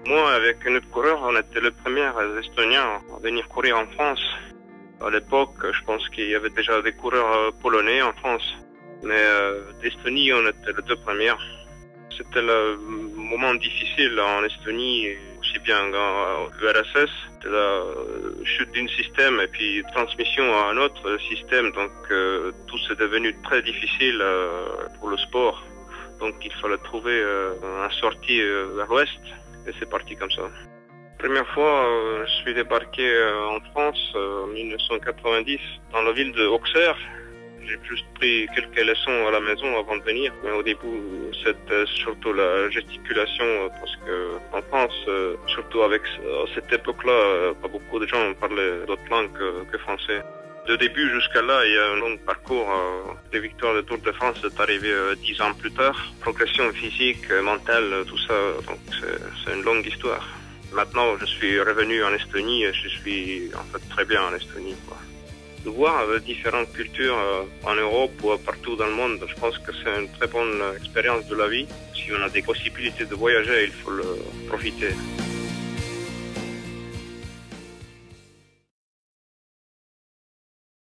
Moi, avec un autre coureur, on était les premiers Estoniens à venir courir en France. À l'époque, je pense qu'il y avait déjà des coureurs polonais en France. Mais d'Estonie, on était les deux premiers. C'était le moment difficile en Estonie, aussi bien en URSS. C'était la chute d'un système et puis transmission à un autre système. Donc tout c'est devenu très difficile pour le sport. Donc il fallait trouver un sortie vers l'ouest et c'est parti comme ça. Première fois, je suis débarqué en France en 1990 dans la ville de Auxerre. J'ai juste pris quelques leçons à la maison avant de venir, mais au début c'était surtout la gesticulation parce que en France, surtout avec à cette époque-là, pas beaucoup de gens parlaient d'autres langues que français. De début jusqu'à là, il y a un long parcours. Les victoires de Tour de France est arrivé 10 ans plus tard. Progression physique, mentale, tout ça, donc c'est une longue histoire. Maintenant, je suis revenu en Estonie et je suis en fait très bien en Estonie, quoi. De voir différentes cultures en Europe ou partout dans le monde, je pense que c'est une très bonne expérience de la vie. Si on a des possibilités de voyager, il faut le profiter.